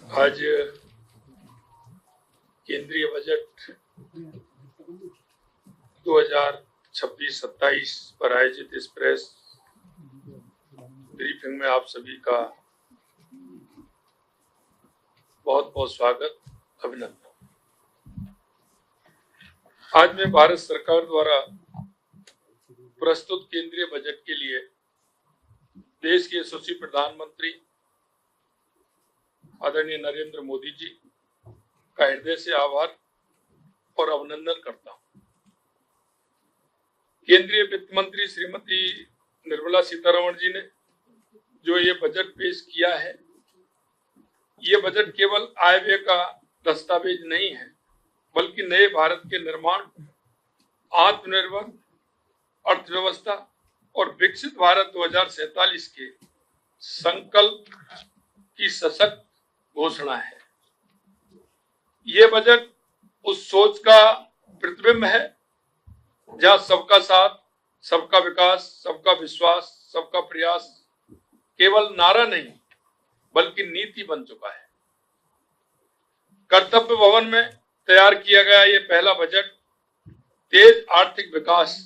आज केंद्रीय बजट 2026-27 पर आयोजित इस प्रेस ब्रीफिंग में आप सभी का बहुत बहुत स्वागत, अभिनंदन। आज मैं भारत सरकार द्वारा प्रस्तुत केंद्रीय बजट के लिए देश के यशस्वी प्रधानमंत्री आदरणीय नरेंद्र मोदी जी का हृदय से आभार और अभिनंदन करता हूं। केंद्रीय वित्त मंत्री श्रीमती निर्मला सीतारमण जी ने जो ये बजट पेश किया है, ये बजट केवल आय व्यय का दस्तावेज नहीं है, बल्कि नए भारत के निर्माण, आत्मनिर्भर अर्थव्यवस्था और विकसित भारत 2047 के संकल्प की सशक्त घोषणा है। ये बजट उस सोच का प्रतिबिंब है जहां सबका साथ, सबका विकास, सबका विश्वास, सबका प्रयास केवल नारा नहीं बल्कि नीति बन चुका है। कर्तव्य भवन में तैयार किया गया ये पहला बजट तेज आर्थिक विकास,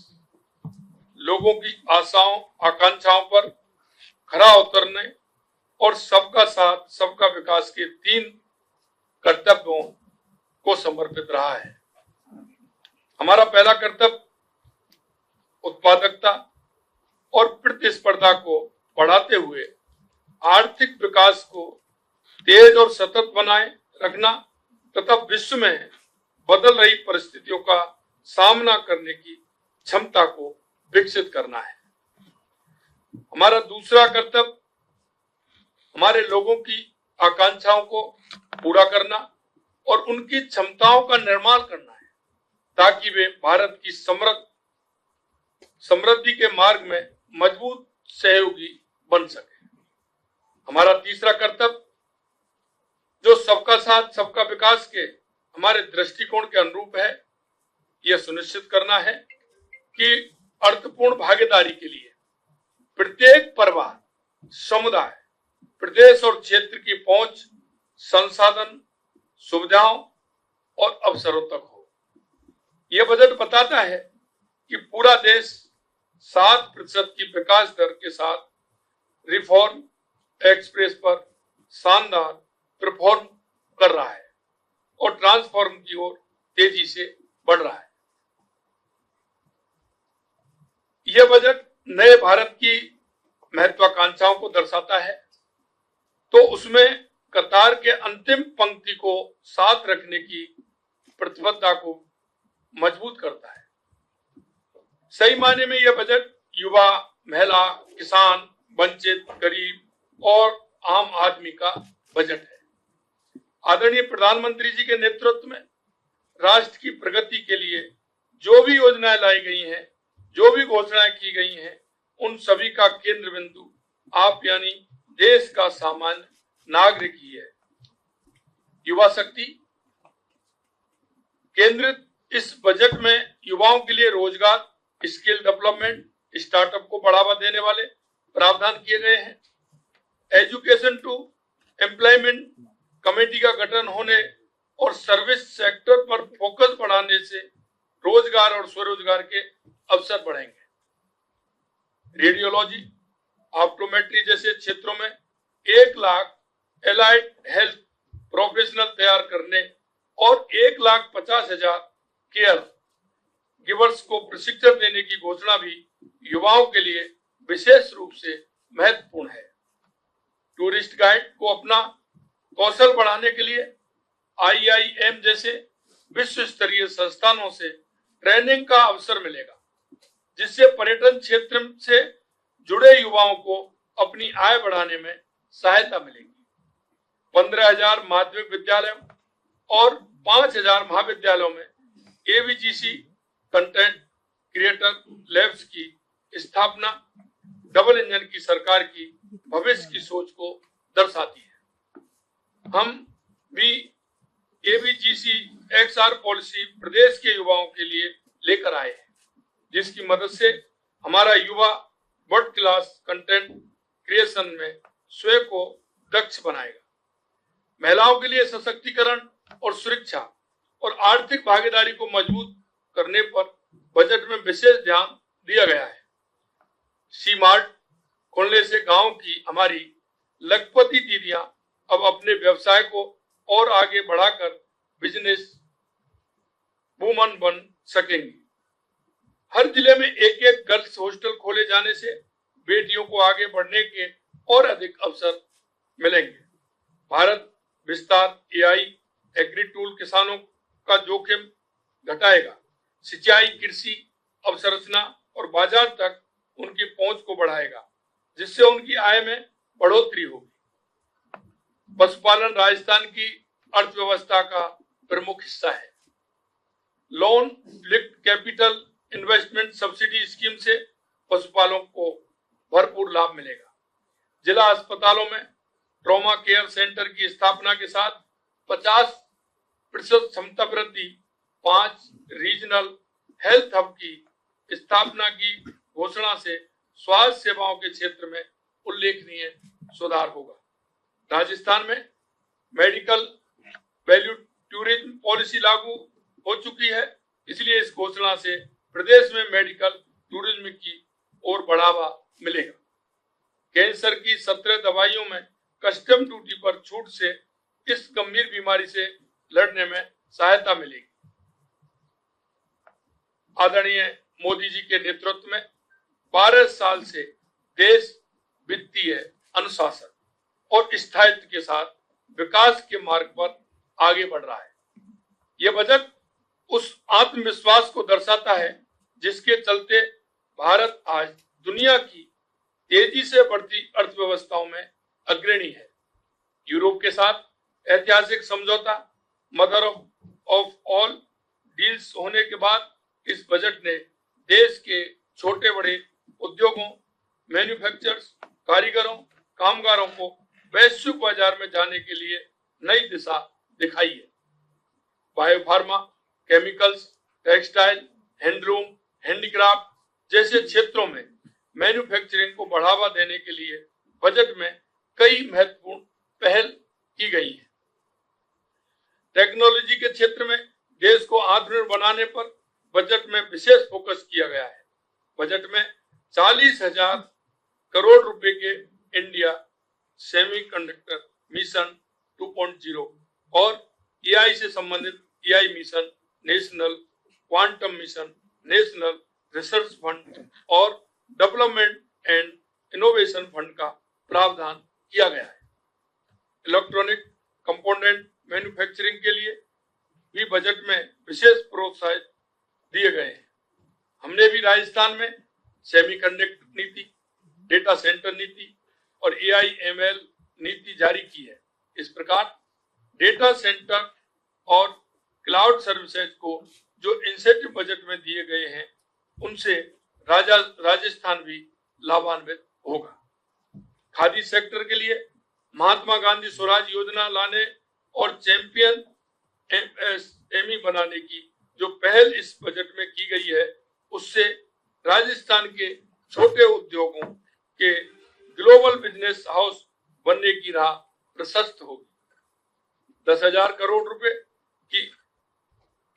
लोगों की आशाओं आकांक्षाओं पर खरा उतरने और सबका साथ, सबका विकास के 3 कर्तव्यों को समर्पित रहा है। हमारा पहला कर्तव्य उत्पादकता और प्रतिस्पर्धा को बढ़ाते हुए आर्थिक विकास को तेज और सतत बनाए रखना तथा विश्व में बदल रही परिस्थितियों का सामना करने की क्षमता को विकसित करना है। हमारा दूसरा कर्तव्य हमारे लोगों की आकांक्षाओं को पूरा करना और उनकी क्षमताओं का निर्माण करना है, ताकि वे भारत की समृद्धि के मार्ग में मजबूत सहयोगी बन सके। हमारा तीसरा कर्तव्य जो सबका साथ, सबका विकास के हमारे दृष्टिकोण के अनुरूप है, यह सुनिश्चित करना है कि अर्थपूर्ण भागीदारी के लिए प्रत्येक परिवार, समुदाय, प्रदेश और क्षेत्र की पहुंच संसाधन, सुविधाओं और अवसरों तक हो। यह बजट बताता है कि पूरा देश 7% की विकास दर के साथ रिफॉर्म एक्सप्रेस पर शानदार परफॉर्म कर रहा है और ट्रांसफॉर्म की ओर तेजी से बढ़ रहा है। यह बजट नए भारत की महत्वाकांक्षाओं को दर्शाता है, तो उसमें कतार के अंतिम पंक्ति को साथ रखने की प्रतिबद्धता को मजबूत करता है। सही मायने में यह बजट युवा, महिला, किसान, वंचित, गरीब और आम आदमी का बजट है। आदरणीय प्रधानमंत्री जी के नेतृत्व में राष्ट्र की प्रगति के लिए जो भी योजनाएं लाई गई हैं, जो भी घोषणाएं की गई हैं, उन सभी का केंद्र बिंदु आप यानी देश का सामान्य नागरिक ही है। युवा शक्ति केंद्रित इस बजट में युवाओं के लिए रोजगार, स्किल डेवलपमेंट, स्टार्टअप को बढ़ावा देने वाले प्रावधान किए गए हैं। एजुकेशन टू एम्प्लॉयमेंट कमेटी का गठन होने और सर्विस सेक्टर पर फोकस बढ़ाने से रोजगार और स्वरोजगार के अवसर बढ़ेंगे। रेडियोलॉजी, ऑप्टोमेट्री जैसे क्षेत्रों में 1 लाख एलाइड हेल्थ प्रोफेशनल तैयार करने और 1,50,000 केयर गिवर्स को प्रशिक्षण देने की घोषणा भी युवाओं के लिए विशेष रूप से महत्वपूर्ण है। टूरिस्ट गाइड को अपना कौशल बढ़ाने के लिए IIM जैसे विश्व स्तरीय संस्थानों से ट्रेनिंग का अवसर मिलेगा, जिससे पर्यटन क्षेत्र से जुड़े युवाओं को अपनी आय बढ़ाने में सहायता मिलेगी। 15,000 माध्यमिक विद्यालयों और 5,000 महाविद्यालयों में AVGC कंटेंट क्रिएटर लैब्स की स्थापना डबल इंजन की सरकार की भविष्य की सोच को दर्शाती है। हम भी AVGC XR पॉलिसी प्रदेश के युवाओं के लिए लेकर आए हैं, जिसकी मदद से हमारा युवा वर्ल्ड क्लास कंटेंट क्रिएशन में स्वयं को दक्ष बनाएगा। महिलाओं के लिए सशक्तिकरण और सुरक्षा और आर्थिक भागीदारी को मजबूत करने पर बजट में विशेष ध्यान दिया गया है। सी मार्ट खोलने से गांव की हमारी लखपति दीदियां अब अपने व्यवसाय को और आगे बढ़ाकर बिजनेस वुमन बन सकेंगी। हर जिले में एक एक गर्ल्स हॉस्टल खोले जाने से बेटियों को आगे बढ़ने के और अधिक अवसर मिलेंगे। भारत विस्तार एआई एग्री टूल किसानों का जोखिम घटाएगा, सिंचाई, कृषि अवसंरचना और बाजार तक उनकी पहुंच को बढ़ाएगा, जिससे उनकी आय में बढ़ोतरी होगी। पशुपालन राजस्थान की अर्थव्यवस्था का प्रमुख हिस्सा है। Loan lift capital investment subsidy scheme से पशुपालकों को भरपूर लाभ मिलेगा। जिला अस्पतालों में ट्रॉमा केयर सेंटर की स्थापना के साथ 50% क्षमता वृद्धि, 5 रीजनल हेल्थ हब की स्थापना की घोषणा से स्वास्थ्य सेवाओं के क्षेत्र में उल्लेखनीय सुधार होगा। राजस्थान में मेडिकल वैल्यू टूरिज्म पॉलिसी लागू हो चुकी है, इसलिए इस घोषणा से प्रदेश में मेडिकल टूरिज्म की ओर बढ़ावा मिलेगा। कैंसर की 17 दवाइयों में कस्टम ड्यूटी पर छूट से इस गंभीर बीमारी से लड़ने में सहायता मिलेगी। आदरणीय मोदी जी के नेतृत्व में 12 साल से देश वित्तीय अनुशासन और स्थायित्व के साथ विकास के मार्ग पर आगे बढ़ रहा है। यह बजट उस आत्मविश्वास को दर्शाता है जिसके चलते भारत आज दुनिया की तेजी से बढ़ती अर्थव्यवस्थाओं में अग्रणी है। यूरोप के साथ ऐतिहासिक समझौता मदर ऑफ ऑल डील्स होने के बाद इस बजट ने देश के छोटे बड़े उद्योगों, मैन्युफैक्चरर्स, कारीगरों, कामगारों को वैश्विक बाजार में जाने के लिए नई दिशा दिखाई है। Biopharma, chemicals, textile, handloom, handicraft जैसे क्षेत्रों में मैन्युफैक्चरिंग को बढ़ावा देने के लिए बजट में कई महत्वपूर्ण पहल की गई है। टेक्नोलॉजी के क्षेत्र में देश को आत्मनिर्भर बनाने पर बजट में विशेष फोकस किया गया है। बजट में 40,000 करोड़ रुपए के इंडिया सेमीकंडक्टर मिशन 2.0 और एआई से संबंधित AI mission, national quantum mission, national research fund और डेवलपमेंट एंड इनोवेशन फंड का प्रावधान किया गया है। इलेक्ट्रॉनिक कंपोनेंट मैन्युफैक्चरिंग के लिए भी बजट में विशेष प्रोत्साहन दिए गए हैं। हमने भी राजस्थान में सेमीकंडक्टर नीति, डेटा सेंटर नीति और एआईएमएल नीति जारी की है। इस प्रकार डेटा सेंटर और क्लाउड सर्विसेज को जो इंसेंटिव बजट में दिए गए हैं उनसे राजस्थान भी लाभान्वित होगा। खादी सेक्टर के लिए महात्मा गांधी स्वराज योजना लाने और चैंपियन एमएसएमई बनाने की जो पहल इस बजट में की गई है उससे राजस्थान के छोटे उद्योगों के ग्लोबल बिजनेस हाउस बनने की राह प्रशस्त होगी। 10,000 करोड़ रुपए की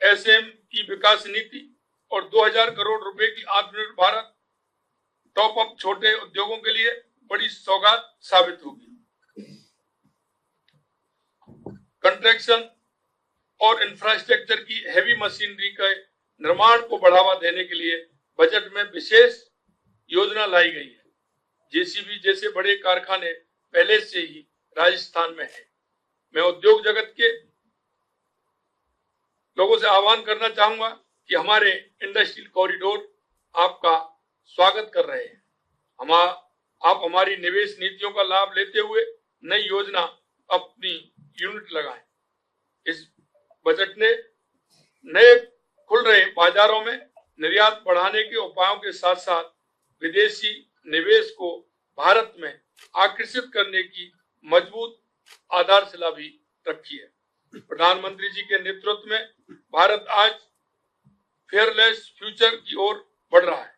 एसएमई विकास नीति और 2,000 करोड़ रुपए की आत्मनिर्भर भारत टॉप अप छोटे उद्योगों के लिए बड़ी सौगात साबित होगी। कंस्ट्रक्शन और इंफ्रास्ट्रक्चर की हेवी मशीनरी के निर्माण को बढ़ावा देने के लिए बजट में विशेष योजना लाई गई है। जेसीबी जैसे बड़े कारखाने पहले से ही राजस्थान में है। मैं उद्योग जगत के लोगों से आह्वान करना चाहूंगा कि हमारे इंडस्ट्रियल कॉरिडोर आपका स्वागत कर रहे हैं। आप हमारी निवेश नीतियों का लाभ लेते हुए नई योजना अपनी यूनिट लगाएं। इस बजट ने नए खुल रहे बाजारों में निर्यात बढ़ाने के उपायों के साथ साथ विदेशी निवेश को भारत में आकर्षित करने की मजबूत आधारशिला भी रखी है। प्रधानमंत्री जी के नेतृत्व में भारत आज फेयरलेस फ्यूचर की ओर बढ़ रहा है।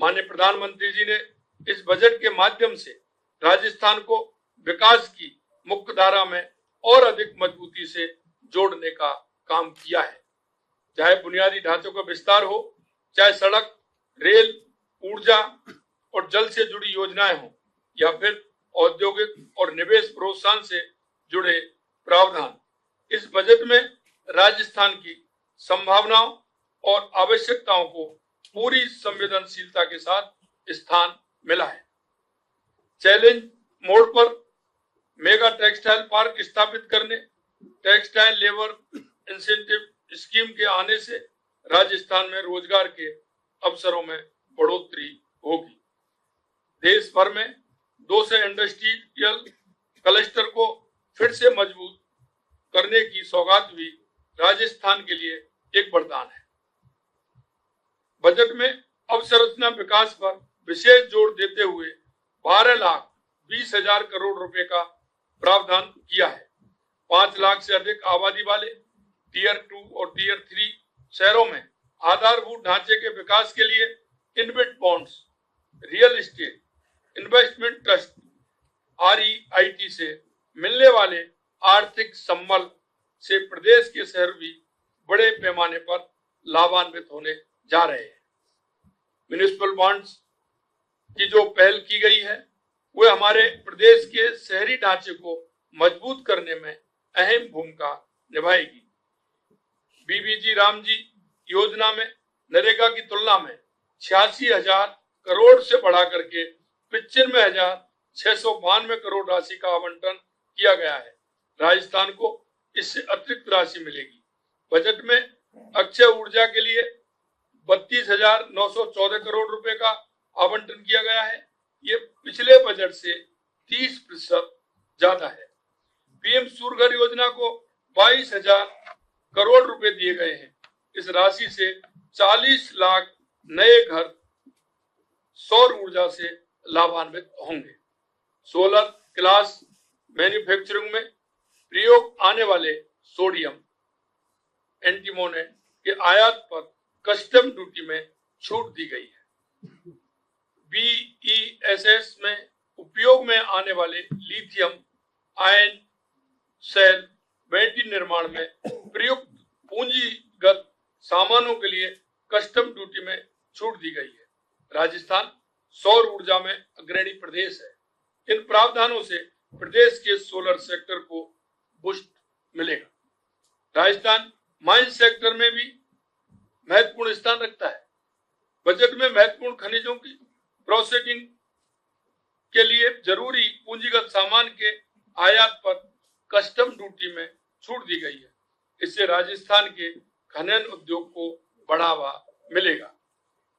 माननीय प्रधानमंत्री जी ने इस बजट के माध्यम से राजस्थान को विकास की मुख्य धारा में और अधिक मजबूती से जोड़ने का काम किया है। चाहे बुनियादी ढांचों का विस्तार हो, चाहे सड़क, रेल, ऊर्जा और जल से जुड़ी योजनाएं हो, या फिर औद्योगिक और निवेश प्रोत्साहन से जुड़े प्रावधान, इस बजट में राजस्थान की संभावनाओं और आवश्यकताओं को पूरी संवेदनशीलता के साथ स्थान मिला है। चैलेंज मोड पर मेगा टेक्सटाइल पार्क स्थापित करने, टेक्सटाइल लेबर इंसेंटिव स्कीम के आने से राजस्थान में रोजगार के अवसरों में बढ़ोतरी होगी। देश भर में 200 इंडस्ट्रियल क्लस्टर को फिर से मजबूत करने की सौगात भी राजस्थान के लिए एक वरदान है। बजट में अवसंरचना विकास पर विशेष जोर देते हुए 12,20,000 करोड़ रुपए का प्रावधान किया है। 5 लाख से अधिक आबादी वाले टीयर 2 और टीयर 3 शहरों में आधारभूत ढांचे के विकास के लिए inhibit bonds, real estate investment trust REIT से मिलने वाले आर्थिक संबल से प्रदेश के शहर भी बड़े पैमाने पर लाभान्वित होने जा रहे हैं। म्युनिसिपल बॉन्ड्स की जो पहल की गई है वह हमारे प्रदेश के शहरी ढांचे को मजबूत करने में अहम भूमिका निभाएगी। बीबीजी रामजी योजना में नरेगा की तुलना में 86,000 करोड़ से बढ़ा करके 95,692 करोड़ राशि का आवंटन किया गया है। राजस्थान को इससे अतिरिक्त राशि मिलेगी। बजट में अक्षय ऊर्जा के लिए 32,914 करोड़ रुपए का आवंटन किया गया है। ये पिछले बजट से 30% ज्यादा है। पीएम सूर्य घर योजना को 22,000 करोड़ रुपए दिए गए हैं। इस राशि से 40 लाख नए घर सौर ऊर्जा से लाभान्वित होंगे। सोलर ग्लास मैन्युफैक्चरिंग में प्रयोग आने वाले सोडियम एंटीमोनी के आयात पर कस्टम ड्यूटी में छूट दी गई है। BESS में उपयोग में आने वाले लिथियम आयन सेल बैटरी निर्माण में प्रयुक्त पूंजीगत सामानों के लिए कस्टम ड्यूटी में छूट दी गई है। राजस्थान सौर ऊर्जा में अग्रणी प्रदेश है। इन प्रावधानों से प्रदेश के सोलर सेक्टर को बूस्ट मिलेगा। राजस्थान माइन सेक्टर में भी महत्वपूर्ण स्थान रखता है। बजट में महत्वपूर्ण खनिजों की प्रोसेसिंग के लिए जरूरी पूंजीगत सामान के आयात पर कस्टम ड्यूटी में छूट दी गई है। इससे राजस्थान के खनन उद्योग को बढ़ावा मिलेगा।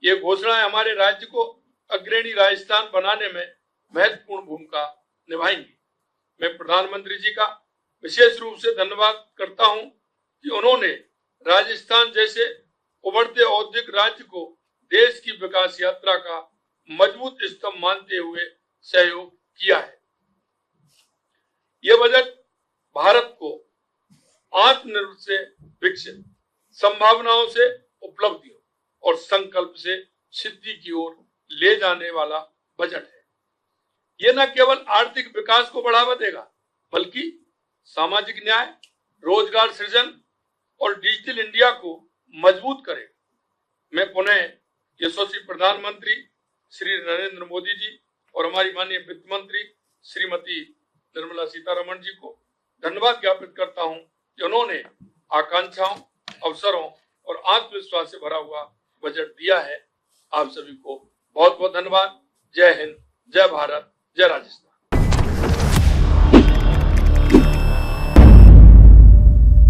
ये घोषणाएं हमारे राज्य को अग्रणी राजस्थान बनाने में महत्वपूर्ण भूमिका निभाएंगी। मैं प्रधानमंत्री जी का विशेष रूप से धन्यवाद करता हूं कि उन्होंने राजस्थान जैसे उभरते औद्योगिक राज्य को देश की विकास यात्रा का मजबूत स्तंभ मानते हुए सहयोग किया है। यह बजट भारत को आत्मनिर्भर से विकसित, संभावनाओं से उपलब्धियों और संकल्प से सिद्धि की ओर ले जाने वाला बजट है। यह न केवल आर्थिक विकास को बढ़ावा देगा बल्कि सामाजिक न्याय, रोजगार सृजन और डिजिटल इंडिया को मजबूत करेगा। मैं पुनः यशस्वी प्रधानमंत्री श्री नरेंद्र मोदी जी और हमारी माननीय वित्त मंत्री श्रीमती निर्मला सीतारमण जी को धन्यवाद ज्ञापित करता हूं कि उन्होंने आकांक्षाओं, अवसरों और आत्मविश्वास से भरा हुआ बजट दिया है। आप सभी को बहुत बहुत धन्यवाद। जय हिंद, जय भारत, जय राजस्थान।